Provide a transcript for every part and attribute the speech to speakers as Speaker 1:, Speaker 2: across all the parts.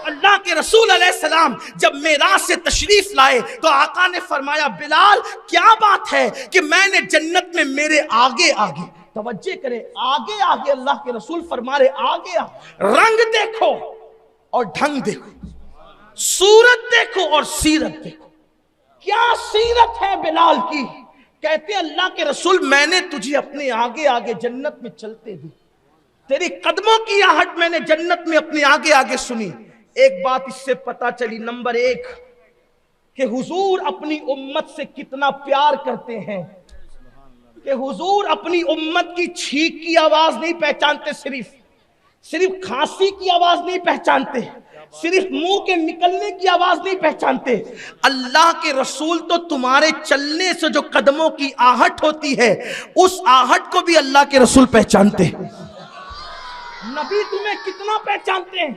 Speaker 1: अल्लाह के रसूल अलैहिस्सलाम जब मेराज से तशरीफ लाए तो आका ने फरमाया, बिलाल क्या बात है कि मैंने जन्नत में मेरे आगे आगे, तवज्जो करें, आगे आगे अल्लाह के रसूल फरमा रहे आगे रंग देखो और ढंग देखो, सूरत देखो और सीरत देखो। क्या सीरत है बिलाल की। कहते अल्लाह के रसूल मैंने तुझे अपने आगे आगे जन्नत में चलते दी, तेरी कदमों की आहट मैंने जन्नत में अपने आगे आगे सुनी। एक बात इससे पता चली, नंबर एक कि हुजूर अपनी उम्मत से कितना प्यार करते हैं, कि हुजूर अपनी उम्मत की छींक की आवाज नहीं पहचानते, सिर्फ खांसी की आवाज नहीं पहचानते, सिर्फ मुंह के निकलने की आवाज नहीं पहचानते। अल्लाह के रसूल तो तुम्हारे चलने से जो कदमों की आहट होती है उस आहट को भी अल्लाह के रसूल पहचानते हैं। नबी तुम्हें कितना पहचानते हैं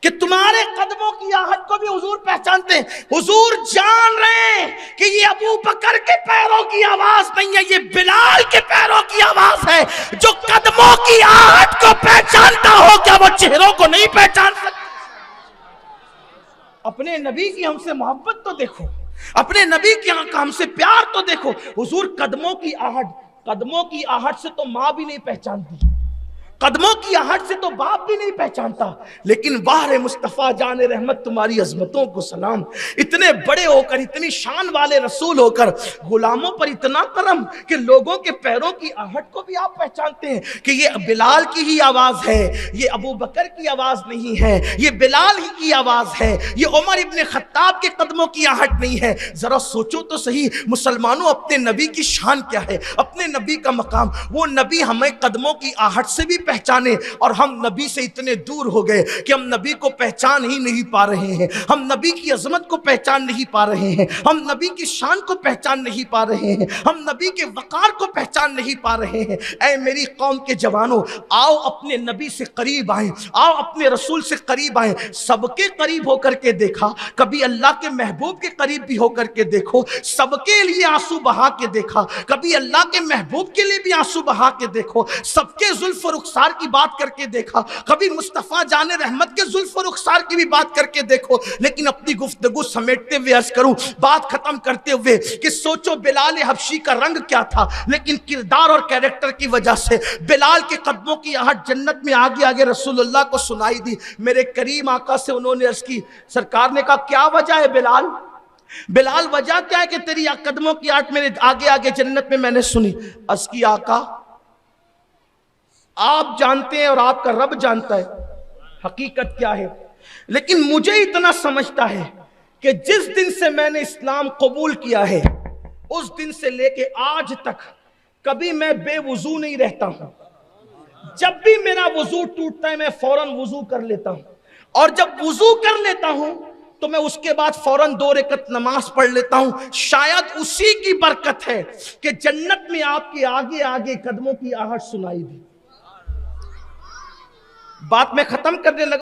Speaker 1: कि तुम्हारे कदमों की आहट को भी हुजूर पहचानते हैं। हुजूर जान रहे हैं कि ये अबू बकर के पैरों की आवाज नहीं है, ये बिलाल के पैरों की आवाज है। जो कदमों की आहट को पहचानता हो, क्या वो चेहरों को नहीं पहचान सकता। अपने नबी की हमसे मोहब्बत तो देखो, अपने नबी के हमसे प्यार तो देखो। हुजूर कदमों की आहट से तो मां भी नहीं पहचानती, कदमों की आहट से तो बाप भी नहीं पहचानता, लेकिन वाह मुस्तफा जाने रहमत तुम्हारी अजमतों को सलाम। इतने बड़े होकर, इतनी शान वाले रसूल होकर गुलामों पर इतना करम कि लोगों के पैरों की आहट को भी आप पहचानते हैं कि ये बिलाल की ही आवाज है, ये अबू बकर की आवाज नहीं है, ये बिलाल ही की आवाज है, ये उमर इब्ने खत्ताब के कदमों की आहट नहीं है। जरा सोचो तो सही मुसलमानों, अपने नबी की शान क्या है, अपने नबी का मकाम। वो नबी हमें कदमों की आहट से भी पहचाने और हम नबी से इतने दूर हो गए कि हम नबी को पहचान ही नहीं पा रहे हैं, हम नबी की अजमत को पहचान नहीं पा रहे हैं, हम नबी की शान को पहचान नहीं पा रहे हैं, हम नबी के वकार को पहचान नहीं पा रहे हैं। ऐ मेरी कौम के जवानों, आओ अपने नबी से करीब आए, आओ अपने रसूल से करीब आए। सबके करीब होकर के देखा, कभी अल्लाह के महबूब के करीब भी होकर के देखो, सबके लिए आंसू बहा के देखा, कभी अल्लाह के महबूब के लिए भी आंसू बहा के देखो, सबके जुल्फ रुखसार की बात करके देखा, कभी मुस्तफा जाने रहमत के जुल्फ रुखसार की भी बात करके देखो। लेकिन अपनी गुफ्तगू समेटते हुए अर्ज करूं, बात खत्म करते हुए कि सोचो बिलाल हबशी का रंग क्या था, लेकिन किरदार और कैरेक्टर की वजह से बिलाल के कदमों की आहट जन्नत में आगे आगे रसूलुल्लाह को सुनाई दी। मेरे करीम आका से उन्होंने अर्ज की, सरकार ने कहा क्या वजह है बिलाल वजह क्या है कि तेरी कदमों की आहट मेरे आगे आगे जन्नत में मैंने सुनी। अर्ज की आका आप जानते हैं और आपका रब जानता है हकीकत क्या है, लेकिन मुझे इतना समझता है कि जिस दिन से मैंने इस्लाम कबूल किया है उस दिन से लेके आज तक कभी मैं बेवुजू नहीं रहता हूं। जब भी मेरा वुजू टूटता है मैं फौरन वुजू कर लेता हूं, और जब वुजू कर लेता हूं तो मैं उसके बाद फौरन 2 रकअत नमाज पढ़ लेता हूं। शायद उसी की बरकत है कि जन्नत में आपके आगे आगे कदमों की आहट सुनाई दी। बात मैं खत्म करने लगा।